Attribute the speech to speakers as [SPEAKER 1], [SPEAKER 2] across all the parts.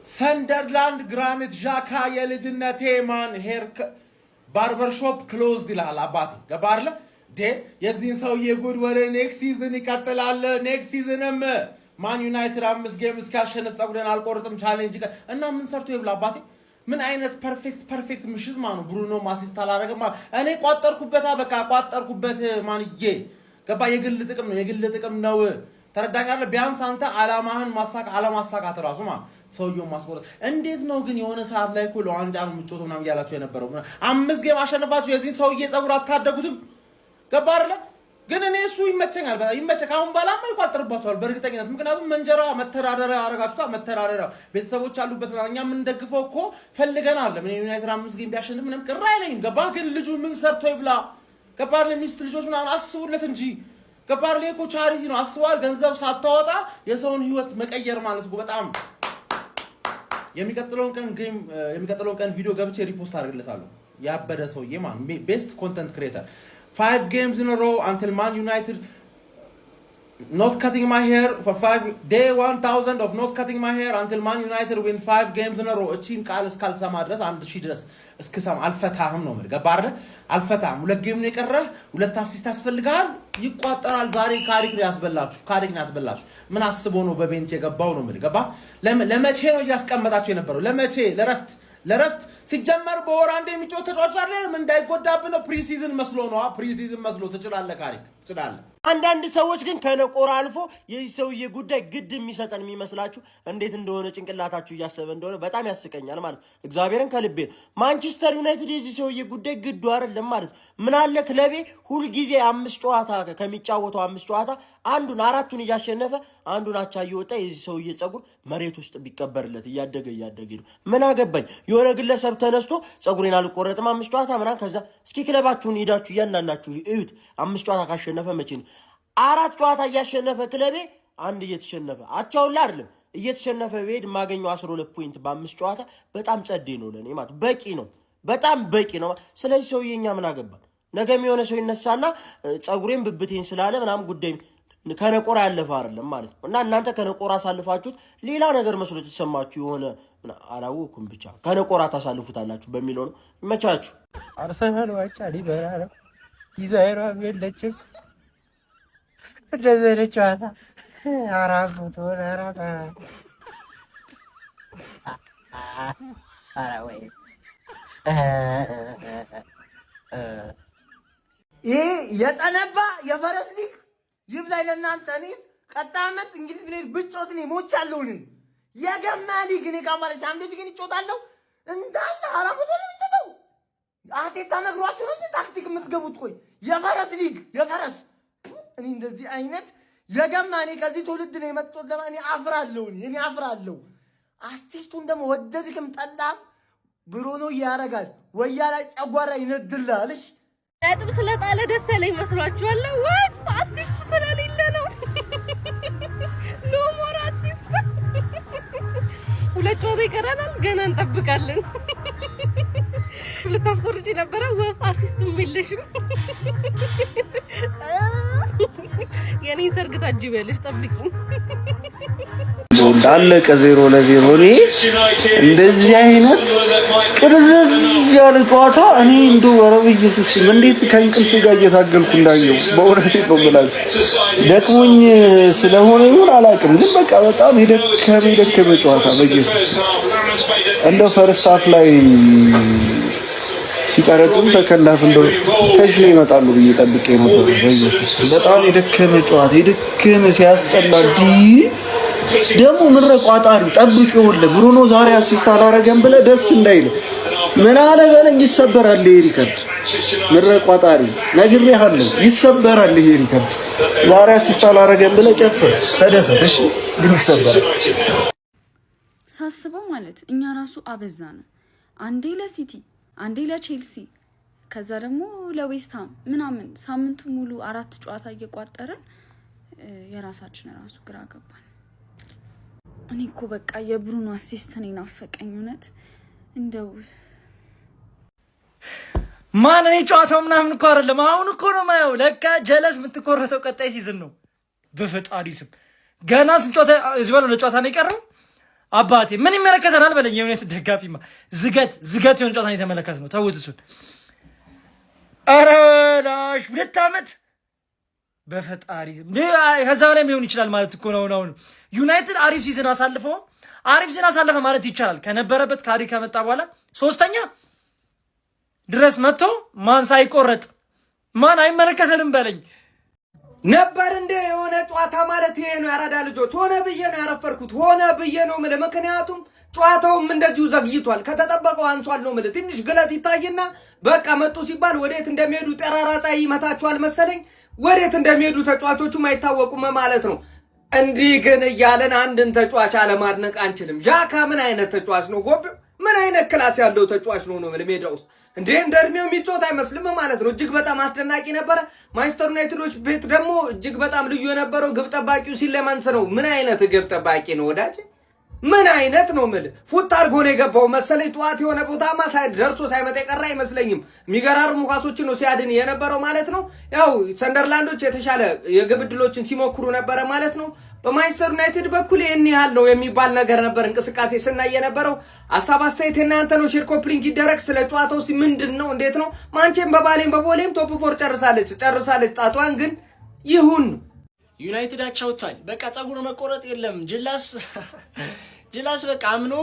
[SPEAKER 1] ሰንደርላንድ ግራኒት ዣካ የልጅነቴ ማን ሄር ባርበር ሾፕ ክሎዝድ ይላል አባቴ ገባርለ ደ የዚህን ሰውዬ ጉድ ወደ ኔክስት ሲዝን ይቀጥላል። ኔክስት ሲዝንም ማን ዩናይትድ 5 ጌም እስካሸነፍ ጸጉረን አልቆርጥም ቻሌንጅ እና ምን ሰርቶ ይብላ አባቴ። ምን አይነት ፐርፌክት ምሽት ማኑ ብሩኖ ማሲስት አላረገማ። እኔ ቋጠርኩበት በቃ ቋጠርኩበት ማንዬ ገባ። የግል ጥቅም ነው ተረዳኛለ። ቢያንስ አንተ አላማህን አለማሳካት ራሱ ማለት ሰውየው ማስቆረጥ እንዴት ነው ግን? የሆነ ሰዓት ላይ እኮ ለዋንጫ ነው ምጮት ምናምን ያላችሁ የነበረው 5 ጌም አሸነፋችሁ የዚህ ሰውዬ ጸጉር አታደጉትም ገባ አይደለ? ግን እኔ እሱ ይመቸኛል በጣም ይመቸካ። አሁን ባላማ ይቋጥርባቸዋል በእርግጠኝነት። ምክንያቱም መንጀራ መተዳደሪያ አረጋችሁታ መተዳደሪያ ቤተሰቦች አሉበት ነው። እኛ ምን ደግፈው እኮ ፈልገናል። ምን ዩናይትድ 5 ጌም ቢያሸንፍ ምንም ቅር አይለኝም ገባ። ግን ልጁ ምን ሰርቶ ይብላ ገባ። ለሚስት ልጆች ምናምን አስቡለት እንጂ ገባ። ለኮ ቻሪቲ ነው አስዋል። ገንዘብ ሳታወጣ የሰውን ህይወት መቀየር ማለት እኮ በጣም የሚቀጥለውን ቀን ቪዲዮ ገብቼ ሪፖስት አድርግለታለሁ። ያበደ ሰውዬ ማን ቤስት ኮንተንት ክሬተር 5 games in a row until Man United not cutting my hair for 5 day 1000 of not cutting my hair until Man United win 5 games in a row እቺን ቃል እስካልሰማ ድረስ 1000 ድረስ እስከሰማ አልፈታህም ነው ማለት ገባረ። አልፈታህም። 2 ጌም ነው የቀረህ፣ 2 አሲስት ያስፈልጋል። ይቋጠራል። ዛሬ ካሪክ ነው ያስበላችሁ። ምን አስቦ ነው በቤንች የገባው ነው ማለት ገባ። ለመቼ ነው እያስቀመጣችሁ የነበረው? ለመቼ? ለረፍት ሲጀመር በወር አንዴ የሚጮህ ተጫዋች አይደለም። እንዳይጎዳብህ ነው። ፕሪሲዝን መስሎ ትችላለህ። ካሪክ ትችላለህ።
[SPEAKER 2] አንዳንድ ሰዎች ግን ከነቆራ አልፎ የዚህ ሰውዬ ጉዳይ ግድ የሚሰጠን የሚመስላችሁ እንዴት እንደሆነ ጭንቅላታችሁ እያሰበ እንደሆነ በጣም ያስቀኛል ማለት እግዚአብሔርን ከልቤ ነው። ማንቸስተር ዩናይትድ የዚህ ሰውዬ ጉዳይ ግዱ አይደለም ማለት ምን አለ ክለቤ ሁልጊዜ 5 ጨዋታ ከሚጫወተው 5 ጨዋታ አንዱን 4ቱን እያሸነፈ አንዱን አቻ እየወጣ የዚህ ሰውዬ ጸጉር መሬት ውስጥ ቢቀበርለት እያደገ ነው። ምን አገባኝ? የሆነ ግለሰብ ተነስቶ ጸጉሬን አልቆረጥም 5 ጨዋታ ምናምን ከዛ እስኪ ክለባችሁን ሄዳችሁ እያንዳንዳችሁ እዩት 5 ጨዋታ ካሸነፈ መቼ ነው 4 ጨዋታ እያሸነፈ ክለቤ አንድ እየተሸነፈ አቻውላ አይደለም እየተሸነፈ ቤድ ማገኘው 12 ፖይንት በ5 ጨዋታ በጣም ጸዴ ነው ለኔ ማለት በቂ ነው። በጣም በቂ ነው። ስለዚህ ሰውዬኛ ምን አገባን? ነገም የሆነ ሰው ይነሳና ጸጉሬን ብብቴን ስላለ ምናምን ጉዳይ ከነቆራ ያለፈ አይደለም ማለት ነው። እና እናንተ ከነቆራ አሳልፋችሁት ሌላ ነገር መስሎ ተሰማችሁ የሆነ አላወኩም ብቻ ከነቆራ ታሳልፉታላችሁ በሚለው ነው። ይመቻችሁ።
[SPEAKER 3] አርሰናል ዋጫ ሊበራ ነው ዲዛይሯ የለችም እንደዚህ ጨዋታ አራፉት ወራራታ አራወይ ይሄ የጠነባ የፈረስ ሊግ ይብላኝ ለእናንተ። እኔስ ቀጣይ ዓመት እንግሊዝ ፕሪሚየር ብጮት ነው ሞቻለሁ። እኔ የገማ ሊግ እኔ ካማለ ሻምፒዮንስ ሊግ እጮታለሁ እንዳለ አራፉት ነው የምትተው አርቴታ ነግሯችሁ ነው እንዴ ታክቲክ የምትገቡት? ቆይ የፈረስ ሊግ የፈረስ እኔ እንደዚህ አይነት የገማ እኔ ከዚህ ትውልድ ነው የመጣሁት። ለማን እኔ አፍራለሁ። አርቲስቱን ደግሞ ወደድክም ጠላም ብሩኖ ያረጋል ወያ ላይ ጨጓራ ይነድላል። እሺ
[SPEAKER 4] ነጥብ ስለጣለ ደስ ያለኝ መስሏችኋል ወይ? አሲስት ስለሌለ ነው። ኖ ሞር አሲስት። 2 ጨዋታ ይቀረናል ገና እንጠብቃለን። ልታስቆርጪ ነበረ ወፍ አሲስቱም የለሽም። የኔን ሰርግ ታጅቢያለሽ ጠብቂ።
[SPEAKER 5] እንዳለቀ 0-0 እኔ እንደዚህ አይነት ቅርዝዝ ያለ ጨዋታ እኔ እንደው ወረብ ኢየሱስ እንዴት ከእንቅልፍ ጋር እየታገልኩ እንዳየው በእውነት ነው የምላችሁ። ደክሞኝ ስለሆነ ይሁን አላውቅም፣ ግን በቃ በጣም የደከመ ጨዋታ በኢየሱስ እንደው ፈርስት ሃፍ ላይ ሲቀረጹ ሰከንድ ሃፍ እንደው ተሽሎ ይመጣሉ ብዬ ጠብቄ ነበር። በኢየሱስ በጣም የደከመ ጨዋታ ሲያስጠላ ደግሞ ምረ ቋጣሪ ጠብቄውል ብሩኖ ዛሬ አሲስት አላረገም ብለህ ደስ እንዳይል ምን አለ በለኝ። ይሰበራል ይሄ ሪከርድ። ምረ ቋጣሪ ነግሬሃለሁ፣ ይሰበራል ይሄ ሪከርድ። ዛሬ አሲስት አላረገም ብለህ ጨፍር ተደሰት። እሺ ግን ይሰበራል።
[SPEAKER 6] ሳስበው ማለት እኛ ራሱ አበዛ ነው። አንዴ ለሲቲ አንዴ ለቼልሲ ከዛ ደግሞ ለዌስትሃም ምናምን ሳምንቱ ሙሉ 4 ጨዋታ እየቋጠረን የራሳችን ራሱ ግራ ገባን። እኔ እኮ በቃ የብሩኖ አሲስት ነው ናፈቀኝ እውነት። እንደው
[SPEAKER 2] ማን እኔ ጨዋታው ምናምን እኮ አይደለም አሁን እኮ ነው ማየው። ለካ ጀለስ የምትቆረጠው ቀጣይ ሲዝን ነው። በፈጣሪ ስም ገና ስንት ጨዋታ እዚህ ባለው ለጨዋታ ነው የቀረው
[SPEAKER 7] አባቴ ምን ይመለከተናል በለኝ። የዩናይትድ ደጋፊማ ዝገት የሆነ ጨዋታን የተመለከት ነው። ተውት እሱን። ኧረ ላሽ 2 ዓመት በፈጣሪ ከዛ በላይ ሊሆን ይችላል ማለት እኮ ነው። አሁን ዩናይትድ አሪፍ ሲዝን አሳለፈ ማለት ይቻላል። ከነበረበት ካሪ ከመጣ በኋላ 3ኛ ድረስ መጥቶ ማን ሳይቆረጥ ማን አይመለከተንም በለኝ
[SPEAKER 8] ነበር እንደ የሆነ ጨዋታ ማለት ይሄ ነው። ያራዳ ልጆች ሆነ ብዬ ነው ያረፈርኩት። ሆነ ብዬ ነው ማለት ምክንያቱም ጨዋታውም እንደዚሁ ዘግይቷል። ከተጠበቀው አንሷል ነው ማለት ትንሽ ግለት ይታይና በቃ መጡ ሲባል ወዴት እንደሚሄዱ ጠራራ ፀሐይ ይመታቸዋል መሰለኝ። ወዴት እንደሚሄዱ ተጫዋቾቹም አይታወቁም ማለት ነው። እንዲህ ግን እያለን አንድን ተጫዋች አለማድነቅ አንችልም። ዣካ ምን አይነት ተጫዋች ነው? ጎብ ምን አይነት ክላስ ያለው ተጫዋች ነው ነው ሜዳ ውስጥ እንደ እድሜው የሚጮት አይመስልም ማለት ነው። እጅግ በጣም አስደናቂ ነበረ። ማንቸስተር ዩናይትዶች ቤት ደግሞ እጅግ በጣም ልዩ የነበረው ግብ ጠባቂው ሲለማንስ ነው። ምን አይነት ግብ ጠባቂ ነው ወዳጅ? ምን አይነት ነው ማለት ፉት አድርጎ ነው የገባው መሰለኝ። ጠዋት የሆነ ቦታማ ደርሶ ሳይመጣ የቀረ አይመስለኝም። የሚገራርሙ ኳሶችን ነው ሲያድን የነበረው ማለት ነው። ያው ሰንደርላንዶች የተሻለ የግብ ዕድሎችን ሲሞክሩ ነበረ ማለት ነው። በማንቸስተር ዩናይትድ በኩል ይህን ያህል ነው የሚባል ነገር ነበር እንቅስቃሴ ስናይ የነበረው። ሀሳብ አስተያየት የእናንተ ነው። ሼር ኮፕሊንግ ይደረግ። ስለ ጨዋታ ውስጥ ምንድን ነው እንዴት ነው? ማንቼም በቦሌም ቶፕ 4 ጨርሳለች። ጣቷን ግን ይሁን
[SPEAKER 2] ዩናይትድ አቻውቷል። በቃ ጸጉር መቆረጥ የለም። ጅላስ በቃ አምኖ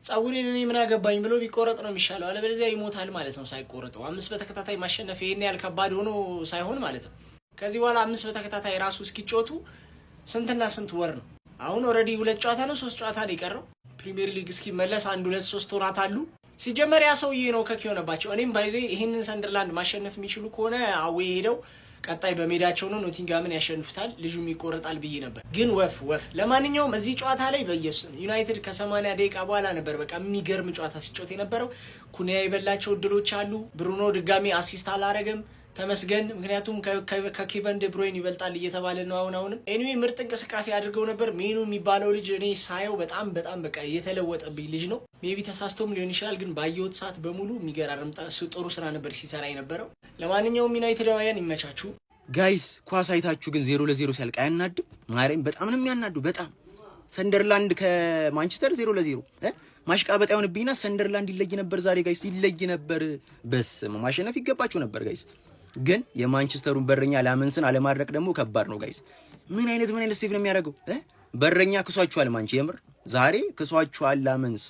[SPEAKER 2] ጸጉሬን እኔ ምን አገባኝ ብሎ ቢቆረጥ ነው የሚሻለው። አለበለዚያ ይሞታል ማለት ነው ሳይቆረጠው። 5 በተከታታይ ማሸነፍ ይሄን ያህል ከባድ ሆኖ ሳይሆን ማለት ነው። ከዚህ በኋላ 5 በተከታታይ ራሱ እስኪጮቱ ስንትና ስንት ወር ነው? አሁን ኦልሬዲ 2 ጨዋታ ነው 3 ጨዋታ ነው የቀረው። ፕሪሚየር ሊግ እስኪመለስ 1 2 3 ወራት አሉ። ሲጀመር ያ ሰውዬ ነው ከኪ ሆነባቸው። እኔም ባይዘ ይሄንን ሰንደርላንድ ማሸነፍ የሚችሉ ከሆነ አዌ ሄደው ቀጣይ በሜዳቸው ነው ኖቲንጋምን ያሸንፉታል። ልጁም ይቆረጣል ብዬ ነበር፣ ግን ወፍ። ለማንኛውም እዚህ ጨዋታ ላይ በኢየሱስ ዩናይትድ ከ80 ደቂቃ በኋላ ነበር በቃ የሚገርም ጨዋታ ሲጮት የነበረው። ኩኒያ የበላቸው እድሎች አሉ። ብሩኖ ድጋሚ አሲስት አላረገም፣ ተመስገን። ምክንያቱም ከኬቨን ደ ብሮይን ይበልጣል እየተባለ ነው አሁንም። ኤኒዌይ ምርጥ እንቅስቃሴ አድርገው ነበር። ሜኑ የሚባለው ልጅ እኔ ሳየው በጣም በቃ የተለወጠብኝ ልጅ ነው። ሜቢ ተሳስቶም ሊሆን ይችላል፣ ግን ባየሁት ሰዓት በሙሉ የሚገራርም ጥሩ ስራ ነበር ሲሰራ የነበረው። ለማንኛውም ዩናይትዳውያን ይመቻችሁ
[SPEAKER 9] ጋይስ። ኳስ አይታችሁ ግን 0-0 ሲያልቅ አያናድም? ማርያም በጣም ነው የሚያናዱ። በጣም ሰንደርላንድ ከማንቸስተር 0-0 ማሽቃበጥ አይሆንብኝና ሰንደርላንድ ይለይ ነበር ዛሬ ጋይስ፣ ይለይ ነበር። በስመ ማሸነፍ ይገባችሁ ነበር ጋይስ። ግን የማንቸስተሩን በረኛ ላመንስን አለማድረቅ ደግሞ ከባድ ነው ጋይስ። ምን አይነት ስቴቭ ነው የሚያደርገው? በረኛ ክሷችኋል። ማንቸ የምር ዛሬ ክሷችኋል ላመንስ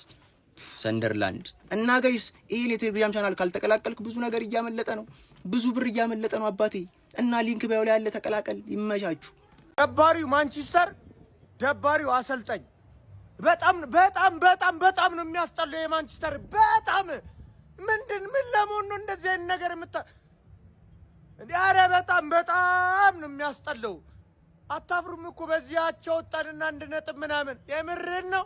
[SPEAKER 9] ሰንደርላንድ። እና ጋይስ ይሄን የቴሌግራም ቻናል ካልተቀላቀልክ ብዙ ነገር እያመለጠ ነው፣ ብዙ ብር እያመለጠ ነው አባቴ። እና ሊንክ ባዩ ላይ ያለ ተቀላቀል። ይመቻችሁ።
[SPEAKER 10] ደባሪው ማንቸስተር ደባሪው አሰልጣኝ በጣም ነው የሚያስጠላው። የማንቸስተር በጣም ምን ለመሆን ነው እንደዚህ አይነት ነገር ኧረ በጣም ነው የሚያስጠላው። አታፍሩም እኮ በዚያቸው ወጣንና 1 ነጥብ ምናምን። የምርን ነው።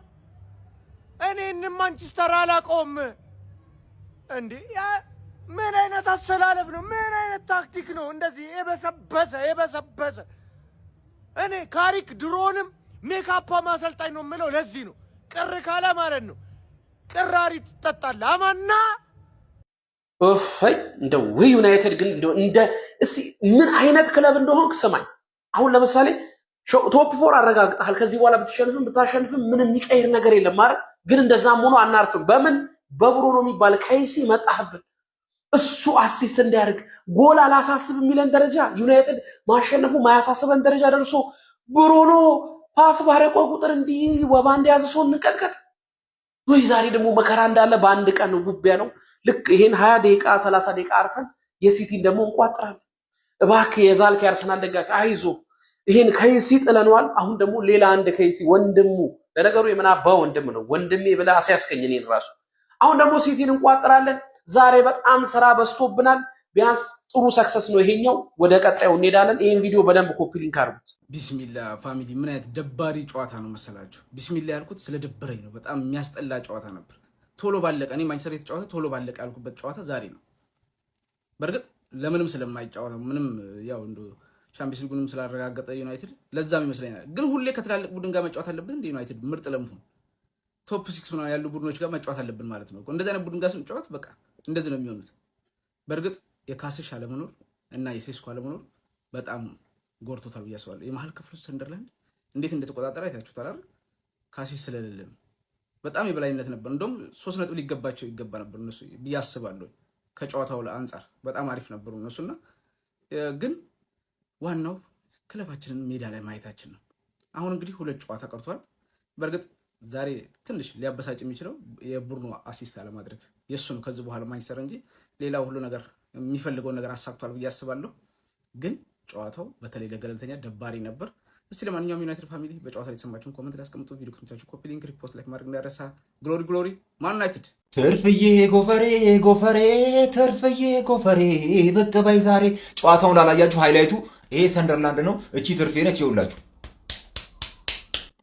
[SPEAKER 10] እኔን ማንቸስተር አላውቀውም እንዴ! ምን አይነት አሰላለፍ ነው? ምን አይነት ታክቲክ ነው? እንደዚህ የበሰበሰ እኔ ካሪክ ድሮንም ሜካፓ ማሰልጣኝ ነው የምለው ለዚህ ነው። ቅር ካለ ማለት ነው ቅራሪ ትጠጣለህ አማና
[SPEAKER 8] ኦፋይ እንደው ዩናይትድ ግን እስቲ ምን አይነት ክለብ እንደሆንክ ስማኝ። አሁን ለምሳሌ ቶፕ 4 አረጋግጠሃል። ከዚህ በኋላ ብታሸንፍም ምንም የሚቀይር ነገር የለም ማለት ግን እንደዛም ሆኖ አናርፍም። በምን በብሩኖ የሚባል ከይሲ መጣህብን። እሱ አሲስት እንዲያደርግ ጎል አላሳስብ የሚለን ደረጃ ዩናይትድ ማሸነፉ ማያሳስበን ደረጃ ደርሶ ብሩኖ ፓስ ባረቆ ቁጥር እንዲህ ወባንድ ያዘ ሰው እንቀጥቀጥ ወይ? ዛሬ ደግሞ መከራ እንዳለ በአንድ ቀን ነው ጉቢያ ነው። ልክ ይሄን 20 ደቂቃ 30 ደቂቃ አርፈን የሲቲን ደግሞ እንቋጥራለን። እባክህ የዛልክ ያርሰናል ደጋፊ አይዞ፣ ይሄን ከይሲ ጥለነዋል። አሁን ደግሞ ሌላ አንድ ከይሲ ወንድሙ፣ ለነገሩ የምናባው ወንድም ነው ወንድሜ ብለህ አስያስከኝ እኔን ራሱ። አሁን ደግሞ ሲቲን እንቋጥራለን። ዛሬ በጣም ስራ በዝቶብናል። ቢያንስ ጥሩ ሰክሰስ ነው ይሄኛው። ወደ ቀጣዩ እንሄዳለን። ይሄን ቪዲዮ በደንብ ኮፒ ሊንክ አድርጉት።
[SPEAKER 11] ቢስሚላ ፋሚሊ፣ ምን አይነት ደባሪ ጨዋታ ነው መሰላችሁ? ቢስሚላ ያልኩት ስለደበረኝ ነው። በጣም የሚያስጠላ ጨዋታ ነበር። ቶሎ ባለቀ። እኔ ማንቸስተር የተጫወተ ቶሎ ባለቀ ያልኩበት ጨዋታ ዛሬ ነው። በእርግጥ ለምንም ስለማይጫወት ምንም ያው እንደ ቻምፒየንስ ሊጉንም ስላረጋገጠ ዩናይትድ ለዛም ይመስለኛል። ግን ሁሌ ከትላልቅ ቡድን ጋር መጫወት አለብን እንደ ዩናይትድ ምርጥ ለመሆን ቶፕ 6 ምናምን ያሉ ቡድኖች ጋር መጫወት አለብን ማለት ነው። እንደዚህ አይነት ቡድን ጋር ስንጫወት በቃ እንደዚህ ነው የሚሆኑት። በእርግጥ የካስሽ አለመኖር እና የሴስኮ አለመኖር በጣም ጎርቶታል ብዬ አስባለሁ። የመሀል ክፍል ሰንደርላንድ እንዴት እንደተቆጣጠረ አይታችሁታል አይደል? ካስሽ ስለሌለ በጣም የበላይነት ነበር። እንደውም 3 ነጥብ ሊገባቸው ይገባ ነበር እነሱ ብዬ አስባለሁ። ከጨዋታው አንጻር በጣም አሪፍ ነበሩ እነሱና ግን ዋናው ክለባችንን ሜዳ ላይ ማየታችን ነው። አሁን እንግዲህ 2 ጨዋታ ቀርቷል። በእርግጥ ዛሬ ትንሽ ሊያበሳጭ የሚችለው የቡርኖ አሲስት አለማድረግ የሱ ነው። ከዚህ በኋላ ማንችስተር እንጂ ሌላው ሁሉ ነገር የሚፈልገውን ነገር አሳክቷል ብዬ አስባለሁ። ግን ጨዋታው በተለይ ለገለልተኛ ደባሪ ነበር። እስቲ ለማንኛውም ዩናይትድ ፋሚሊ በጨዋታ ላይ የተሰማችሁን ኮሜንት ላይ አስቀምጡ። ቪዲዮ ከተመቻችሁ ኮፒ ሊንክ፣ ሪፖስት፣ ላይክ ማድረግ እንዳይረሳ። ግሎሪ ግሎሪ ማን ዩናይትድ።
[SPEAKER 12] ትርፍዬ ጎፈሬ ጎፈሬ ትርፍዬ ጎፈሬ ብቅ በይ ዛሬ። ጨዋታውን ላላያችሁ ሃይላይቱ ይሄ ሰንደርላንድ ነው፣ እቺ ትርፌ ነች። ይኸውላችሁ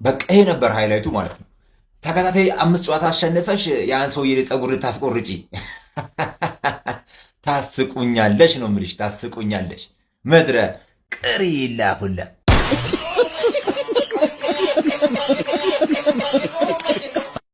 [SPEAKER 12] በቃ ይሄ ነበር ሃይላይቱ ማለት ነው። ተከታታይ 5 ጨዋታ አሸንፈሽ ያን ሰውዬ ፀጉር ልታስቆርጪ ታስቁኛለሽ ነው የምልሽ፣ ታስቁኛለሽ። ምድረ ቅሪላ ሁላ